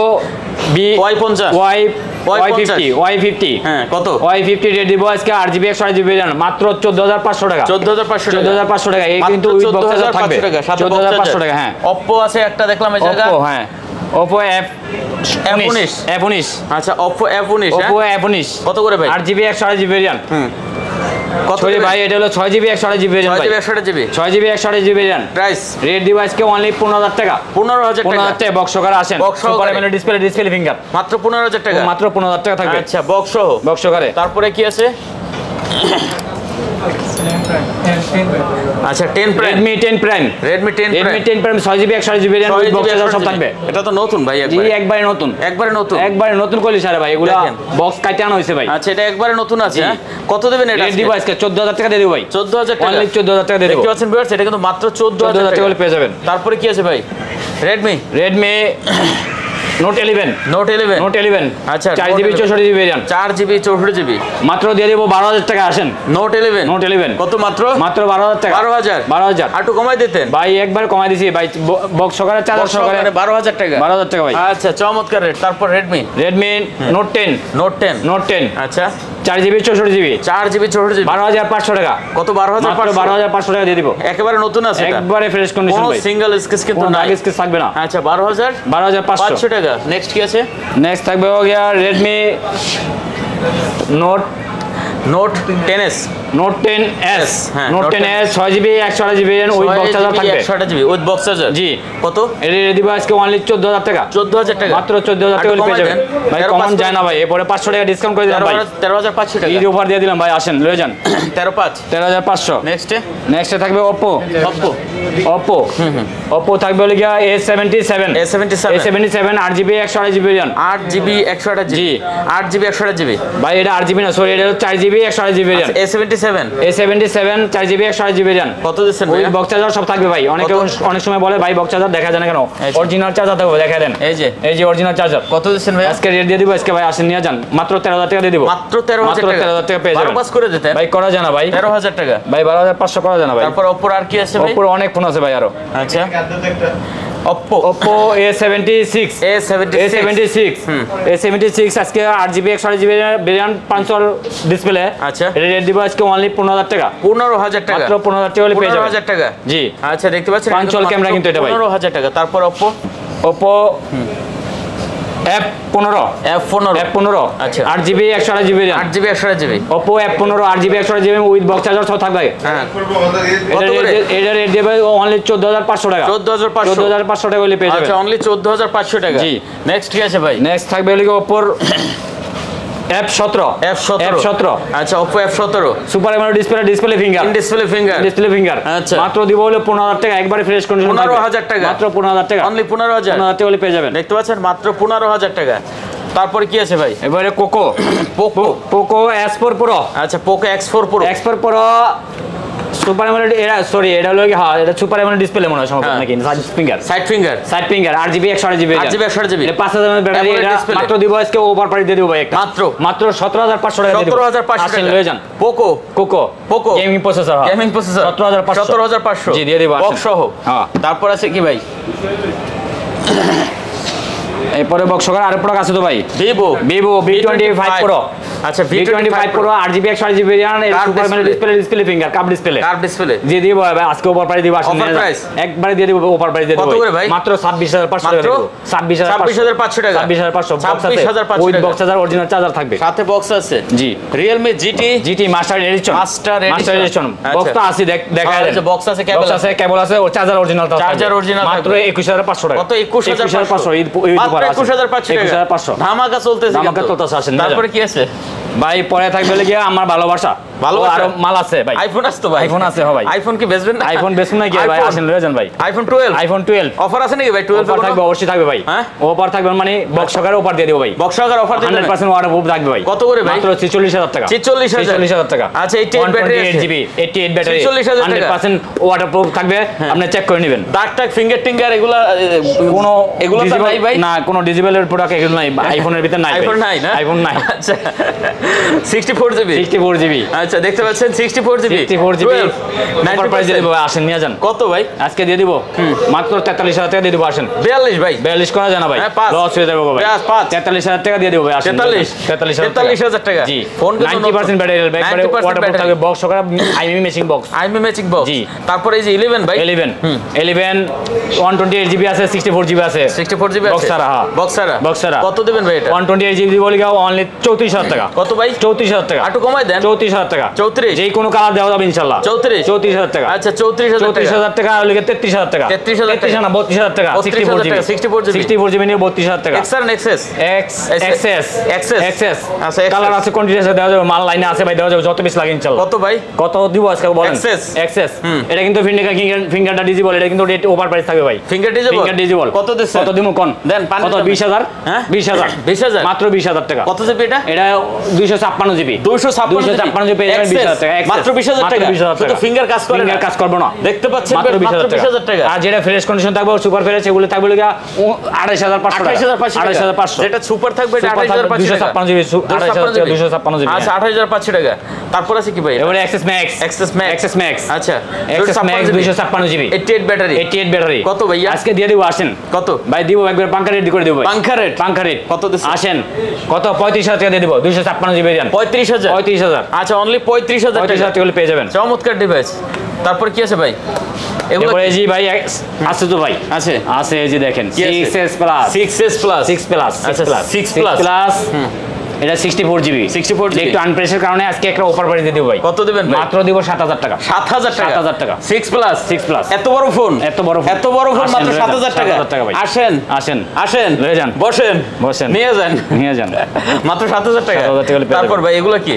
Y50 হ্যাঁ কত Y50 রেট দিব আজকে 8GB 128GB ভেরিয়েন্ট মাত্র 14500 টাকা 14500 টাকা এই কিন্তু উইথ বক্স চার্জার থাকবে 14500 টাকা হ্যাঁ Oppo আছে একটা দেখলাম এই জায়গা Oppo হ্যাঁ Oppo F19 আচ্ছা Oppo F19 কত করে ভাই 8GB 128GB ভেরিয়েন্ট কত ভাই এটা হলো 6GB 128GB variant 6GB 128GB variant price rate দিব আজকে অনলি 15000 টাকা 15000 টাকা বক্স সহকারে আসেন সুপার এমএলইডি ডিসপ্লে ফিঙ্গার মাত্র 15000 টাকা মাত্র 15000 টাকা থাকবে আচ্ছা বক্স সহকারে তারপরে কি আছে আচ্ছা 10 Prime Redmi 10 Prime 6GB 128GB variant with box charger সব থাকবে এটা তো নতুন ভাই একবারে নতুন কইলি স্যার ভাই এগুলা বক্স কাটে আনা হইছে ভাই আচ্ছা এটা একবারে নতুন আছে কত দিবেন এটা রেট দিব আজকে 14000 টাকা দিয়ে দেব ভাই 14000 টাকা অনলি 14000 টাকা দিয়ে দেব দেখতে পাচ্ছেন ভিউয়ার্স এটা কিন্তু মাত্র 14000 টাকা পেয়ে যাবেন তারপরে কি আছে ভাই Redmi Note 11 আচ্ছা 4GB 64GB variant 4GB 64GB মাত্র দিয়ে দেব 12000 টাকা আসেন Note 11 কত মাত্র 12000 টাকা 12000 একটু কমাই দিতেন ভাই একবার কমাই দিছি ভাই বক্স সহকারে চার্জার সহকারে 12000 টাকা 12000 টাকা ভাই আচ্ছা চমৎকার রেট তারপর Redmi Note 10 আচ্ছা 4GB 64GB 12500 টাকা কত 12500 টাকা দিয়ে দিব একেবারে নতুন আছে এটা একবারে ফ্রেশ কন্ডিশন ভাই সিঙ্গেল স্কেচ কিন্তু না স্কেচ থাকবে না আচ্ছা 12500 টাকা নেক্সট কি আছে নেক্সট থাকবে হলো গিয়া Redmi Note 10s হ্যাঁ Note 10s 6GB 128GB with box charger থাকবে 128GB উইথ বক্স চার্জার জি কত এর দিব আজকে অনলি 14000 টাকা মাত্র 14000 টাকা পেয়ে যাবেন ভাই কমন যায় না ভাই এরপরে 500 টাকা ডিসকাউন্ট করে দিলাম ভাই 13500 টাকা এই অফার দিয়ে দিলাম ভাই আসেন লয়ে যান 13500 নেক্সটে থাকবে Oppo থাকবে হলো গিয়া A77 8GB 128GB variant 8GB 128GB জি 8GB 128GB ভাই এটা 8GB না সরি এটা 4GB 128GB variant A77 4GB 128GB variant কত দিচ্ছেন ভাই বক্স চার্জার সব থাকবে ভাই অনেক সময় বলে ভাই বক্স চার্জার দেখা যায় না কেন অরিজিনাল চার্জার থাকবে দেখা দেন এই যে অরিজিনাল চার্জার কত দিচ্ছেন ভাই আজকে রেট দিয়ে দিব আজকে ভাই আসেন নিয়ে যান মাত্র 13000 টাকা দিয়ে দিব মাত্র 13000 টাকা পেয়ে যাবেন 12 পাস করে দিতেন ভাই করা যায় না ভাই 13000 টাকা ভাই 12500 করা যায় না ভাই তারপর Oppo আর কি আছে ভাই Oppo অনেক ফোন আছে ভাই আরো আচ্ছা Oppo A76 আজকে 8GB 128GB ভেরিয়েন্ট 500 ডিসপ্লে আচ্ছা রেট দিব আজকে অনলি 15000 টাকা 15000 টাকা মাত্র 15000 টাকা হলে পেয়ে যাবেন 15000 টাকা জি আচ্ছা দেখতে পাচ্ছেন 500 ক্যামেরা কিন্তু এটা ভাই 15000 টাকা তারপর Oppo F15 আচ্ছা 8GB 128GB 8GB 128GB Oppo F15 8GB 128GB with box charger সহ থাকবে। হ্যাঁ এটা রেট দেবে অনলি 14500 টাকা। 14500 টাকা হলে পেয়ে যাবেন। আচ্ছা অনলি 14500 টাকা। জি নেক্সট কি আছে ভাই? নেক্সট থাকবে হলো Oppo F17 আচ্ছা Oppo F17 super AMOLED display finger আচ্ছা মাত্র দিব হলো 15000 টাকা একবারে ফ্রেশ কন্ডিশন 15000 টাকা মাত্র 15000 টাকা অনলি 15000 টাকা হলে পেয়ে যাবেন। দেখতে পাচ্ছেন মাত্র 15000 টাকা। তারপরে কি আছে ভাই? এবারে পোকো S4 Pro আচ্ছা Poco X4 Pro super AMOLED এটা হলো কি হ্যাঁ এটা সুপার অ্যামোলেড ডিসপ্লে মনে হয় সম্ভবত নাকি সাইড ফিঙ্গার 8GB 128GB এটা 5000 mAh ব্যাটারি এটা মাত্র দিব আজকে ওভার প্রাইস দিয়ে দেব ভাই একটা মাত্র 17500 টাকা দিয়ে দেব 17500 টাকা লয়ে যান পোকো গেমিং প্রসেসর 17500 জি দিয়ে দেব বক্স সহ। হ্যাঁ তারপর আছে কি ভাই? এরপরে বক্স সহকারে আরেক প্রোডাক্ট আছে তো ভাই Vivo V25 Pro আচ্ছা V25 Pro 8GB 128GB RAM এর super AMOLED display finger curve display দিয়ে দিব ভাই আজকে ওভার প্রাইস দিব আসেন একবারে দিয়ে দিব ওভার প্রাইস দিয়ে দেব মাত্র 26500 টাকা দেব 26500 টাকা 26500 with box charger original charger থাকবে সাথে বক্স আছে জি Realme GT মাস্টার এডিশন বক্সটা আছে দেখা যায় আচ্ছা বক্স আছে কেবল আছে ও চার্জার অরিজিনাল মাত্র 21500 টাকা কত 21500 ঈদ 21500 ধামাকা চলতেছে আসেন। তারপরে কি আছে ভাই পরে থাকবে গিয়ে আমার ভালোবাসা আর মাল আছে ভাই আইফোন আছে তো ভাই আইফোন আছে ভাই আইফোন কি বেচবেন না আইফোন বেচুন না কি ভাই আসেন লয়ে যান ভাই আইফোন 12 অফার আছে নাকি ভাই 12 অফার থাকবে অবশ্যই থাকবে ভাই হ্যাঁ অফার থাকবে মানে বক্স সহকারে অফার দিয়ে দেব ভাই বক্স সহকারে অফার দিবেন 100% ওয়াটার প্রুফ থাকবে ভাই কত করে ভাই মাত্র 46000 টাকা 46000 টাকা আচ্ছা 88 ব্যাটারি 88GB 88 ব্যাটারি 46000 টাকা 100% ওয়াটার প্রুফ থাকবে আপনি চেক করে নেবেন ডাক ফিঙ্গার এগুলা তো নাই ভাই না কোনো ডিজিটালের প্রোডাক্ট এগুলো নাই আইফোনের ভিতর নাই আইফোন নাই আচ্ছা 64GB আচ্ছা দেখতে পাচ্ছেন 64GB অফার প্রাইস দিয়ে দেব আসেন নিয়ে যান কত ভাই আজকে দিয়ে দিব মাত্র 43000 টাকা দিয়ে দেব আসেন 42 ভাই 42 করা যায় না ভাই লস হয়ে যাবে ভাই 43000 টাকা দিয়ে দেব ভাই আসেন 43000 টাকা জি ফোন 90% ব্যাটারি ব্যাকপারে ওয়াটার প্রুফ থাকবে বক্স সহকারে আইএমআই ম্যাচিং বক্স জি তারপরে এই যে 11 ভাই 11 128GB আছে 64GB আছে 64GB আছে বক্স সারা কত দিবেন ভাই এটা 128GB বলি গাও অনলি 34000 টাকা কত ভাই 34000 টাকা একটু কমাই দেন 34000 টাকা 34 যে কোনো কালার দেওয়া যাবে ইনশাআল্লাহ 34000 টাকা আচ্ছা 34000 টাকা হলে 33000 টাকা 33000 না 32000 টাকা 64GB নিয়ে 32000 টাকা এক্সআর এক্সএস এক্সএস আচ্ছা কালার আছে কোয়ান্টিটি আছে দেওয়া যাবে মাল লাইনে আছে ভাই দেওয়া যাবে যত পিস লাগে ইনশাআল্লাহ কত ভাই কত দিব আজকে বলেন এক্সএস এটা কিন্তু ফিঙ্গারটা ডিজিবল এটা কিন্তু রেট ওভার প্রাইস থাকবে ভাই ফিঙ্গার ডিজিবল কত দিচ্ছে কত দিমু কোন দেন কত 20000 হ্যাঁ 20000 মাত্র 20000 টাকা কত জিবি এটা 256GB 256GB পেয়ে যাবেন 20000 টাকা মাত্র 20000 টাকা শুধু ফিঙ্গার কাজ করে ফিঙ্গার কাজ করব না দেখতে পাচ্ছেন মাত্র 20000 টাকা আর যেটা ফ্রেশ কন্ডিশন থাকবে সুপার ফ্রেশ এগুলো থাকবে লাগা 28500 যেটা সুপার থাকবে এটা 256GB 256GB আচ্ছা 28500 টাকা তারপর আছে কি ভাই এবারে এক্সএস ম্যাক্স আচ্ছা এক্সএস ম্যাক্স 256GB 88 ব্যাটারি কত ভাইয়া আজকে দিয়ে দিব আসেন কত ভাই দিব একবার পাঙ্কা রেট করে দিব ভাই পাঙ্কা রেট কত দিচ্ছেন আসেন কত 35000 টাকা দিয়ে দিব 256GB দেন 35000 আচ্ছা অনলি 35000 টাকা হলে পেয়ে যাবেন চমৎকার ডিভাইস তারপর কি আছে ভাই এগুলো জি ভাই আছে তো ভাই আছে এই যে দেখেন 6s প্লাস আচ্ছা 6 প্লাস এটা 64GB একটু আনপ্রেসার কারণে আজকে একটা অফার প্রাইস দিয়ে দেব ভাই কত দিবেন মাত্র দিব 7000 টাকা 7000 টাকা 6 প্লাস এত বড় ফোন মাত্র 7000 টাকা ভাই আসেন লয়ে যান বসেন নিয়ে যান মাত্র 7000 টাকা তারপর ভাই এগুলো কি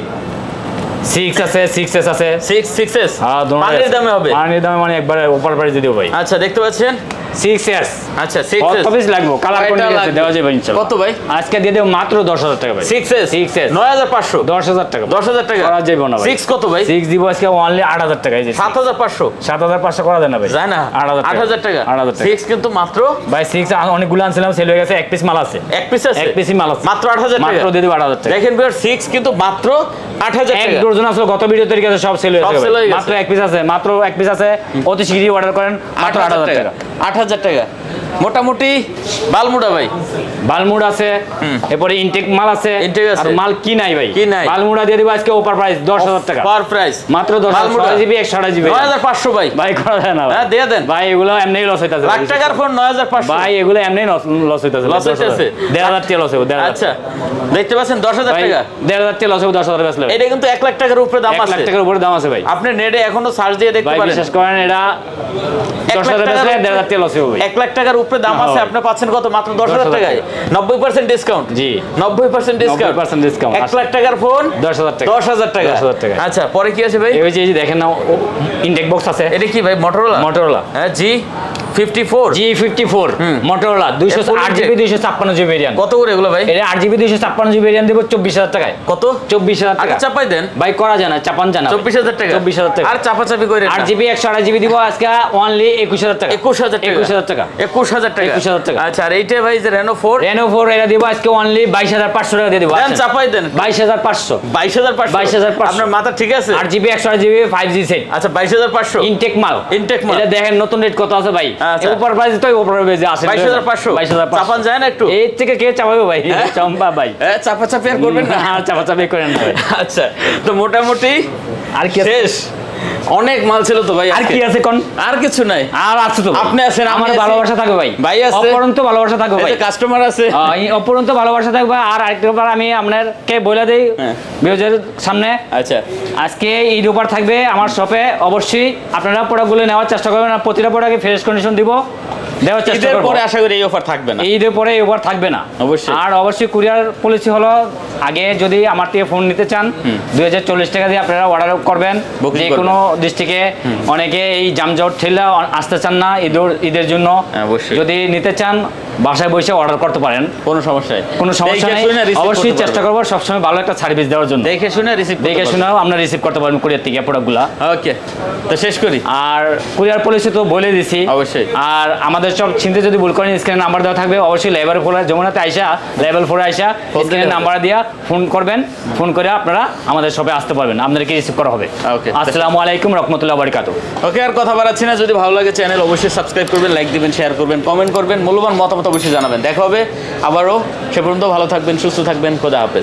6s আছে 6s হ্যাঁ পানির দামে হবে মানে একবারে অফার প্রাইস দিয়ে দেব ভাই আচ্ছা দেখতে পাচ্ছেন 6s আচ্ছা 6s কত পিস লাগবে কালার কোয়ান্টিটি দেওয়া যাবে ইনশাআল্লাহ কত ভাই আজকে দিয়ে দেব মাত্র 10000 টাকা ভাই 6s 9500 10000 টাকা করা যাবে না ভাই 6 কত ভাই 6 দিব আজকে অনলি 8000 টাকা এই যে 7500 করা যায় না ভাই যায় না 8000 টাকা 6 কিন্তু মাত্র ভাই 6 অনেকগুলো আনছিলাম সেল হয়ে গেছে এক পিস মাল আছে এক পিসই মাল আছে মাত্র 8000 টাকা মাত্র দিয়ে দেব 8000 টাকা দেখেন ভিউয়ার 6 কিন্তু মাত্র 8000 টাকা এক ডজন আছে গত ভিডিও তৈরি করে সব সেল হয়ে গেছে মাত্র এক পিস আছে অতি শীঘ্রই অর্ডার করেন মাত্র 8000 টাকা 8000 টাকা মোটামুটি বালমুডা ভাই, বালমুড আছে, এরপরে ইনটেক মাল আছে, আর মাল কি নাই ভাই, বালমুডা দিয়ে দিব আজকে অফার প্রাইস 10,000 টাকা, পার প্রাইস মাত্র 10,000 জিবি 128 জিবি 9500 ভাই, ভাই করা যায় না, হ্যাঁ দিয়ে দেন ভাই, এগুলো এমনিই লস হইতাছে, লাখ টাকার ফোন 9500 ভাই, এগুলো এমনিই লস হইতাছে, 1,500 টাকা লস হবে। আচ্ছা দেখতে পাচ্ছেন 10,000 টাকা, 1,500 টাকা লস হবে, 10,000 বেচলে এটা কিন্তু 1 লাখ টাকার উপরে দাম আছে, 1 লাখ টাকার উপরে দাম আছে ভাই, আপনি নেটে এখনো সার্চ দিয়ে দেখতে পারেন, বিশেষ করেন এটা 10,000 বেচলে 1,500 টাকা লস হবে, 1 লাখ টাকার উপরে দাম আছে, আপনি পাচ্ছেন কত, মাত্র 10,000 টাকায়, 90% ডিসকাউন্ট, জি 90% ডিসকাউন্ট, 90% ডিসকাউন্ট, 1 লাখ টাকার ফোন 10,000 টাকা, 10,000 টাকা। আচ্ছা পরে কি আছে ভাই, এই যে দেখেন না ইনটেক বক্স আছে, এটা কি ভাই, মোটরোলা, হ্যাঁ G54 Motorola 208 GB 256 GB variant, কত করে এগুলো ভাই, এটা 8 জিবি 256 জিবি ভেরিয়েন্ট দেব 24,000 টাকায়, কত 24,000 টাকা, আচ্ছা চাপাই দেন ভাই, করা যায় না, চাপান জানা 24,000 টাকা, 24,000 টাকা, আর চাপাচাপি করে না, 8 জিবি 128 জিবি দিব আজকে অনলি 21,000 টাকা, 21,000 টাকা, 21,000 টাকা। আচ্ছা আর এইটা ভাই যে Reno 4 এটা দিব আজকে অনলি 22,500 টাকা দিয়ে দিব, দেন চাপাই দেন 22,500 আপনার মাথা ঠিক আছে, 8 জিবি 128 জিবি 5G সেট, আচ্ছা 22,500 ইনটেক মাল, এটা দেখেন নতুন রেট কত আছে ভাই, উপর প্রাইস তো উপর বেজে আছে 22,500 চাপান যায় না একটু, এর থেকে কে চাপাবে ভাই, চম্পা ভাই, চাপাচাপি আর করবেন না, চাপাচাপি করেন না ভাই। আচ্ছা তো মোটামুটি আর কি শেষ, অনেক মাল ছিল তো ভাই, আর কি আছে কোন, আর কিছু নাই, আর আছে তো আপনি আছেন, আমার ভালোবাসা থাকবে ভাই, ভাই আছে, অপরন্ত ভালোবাসা থাকবে ভাই, কাস্টমার আছে, অপরন্ত ভালোবাসা থাকবে। আর আরেকবার আমি আপনাকে বলে দেই ভিউজের সামনে, আচ্ছা আজকে ঈদ অফার থাকবে আমার শপে, অবশ্যই আপনারা প্রোডাক্টগুলো নেওয়ার চেষ্টা করবেন, আর প্রতিটা প্রোডাক্টে ফ্রেশ কন্ডিশন দিব, দেওয়ার চেষ্টা করব, পরে আশা করি এই অফার থাকবে না, ঈদের পরে এই অফার থাকবে না অবশ্যই। আর অবশ্যই কুরিয়ার পলিসি হলো, আগে যদি আমার থেকে ফোন নিতে চান 2,040 টাকা দিয়ে আপনারা অর্ডার করবেন, যে কোনো ডিস্ট্রিক্টে, অনেকে এই জামজট ঠেলা আসতে চান না ঈদের জন্য, যদি নিতে চান বাসায় বসে অর্ডার করতে পারেন, কোনো সমস্যা নেই, অবশ্যই চেষ্টা করবো সবসময় ভালো একটা সার্ভিস দেওয়ার জন্য, দেখে শুনে আমরা রিসিভ করতে পারবেন কুরিয়ার থেকে প্রোডাক্টগুলো। ওকে তো শেষ করি, আর কুরিয়ার পলিসি তো বলে দিছি অবশ্যই, আর আমাদের সব চিনতে যদি ভুল করেন স্ক্রিনে নাম্বার দেওয়া থাকবে, অবশ্যই লেভেল 4 যমুনাতে আইসা লেভেল 4 আইসা স্ক্রিনে নাম্বার দিয়া ফোন করবেন, ফোন করে আপনারা আমাদের শপে আসতে পারবেন, আপনাদেরকে রিসিভ করা হবে। ওকে, আসসালামু আলাইকুম রাহমাতুল্লাহি ওয়া বারাকাতুহু। ওকে আর কথা বাড়াচ্ছি না, যদি ভালো লাগে চ্যানেল অবশ্যই সাবস্ক্রাইব করবেন, লাইক দিবেন, শেয়ার করবেন, কমেন্ট করবেন, মূল্যবান মতামত অবশ্যই জানাবেন। দেখা হবে আবারও, সে পর্যন্ত ভালো থাকবেন, সুস্থ থাকবেন, খোদা হাফেজ।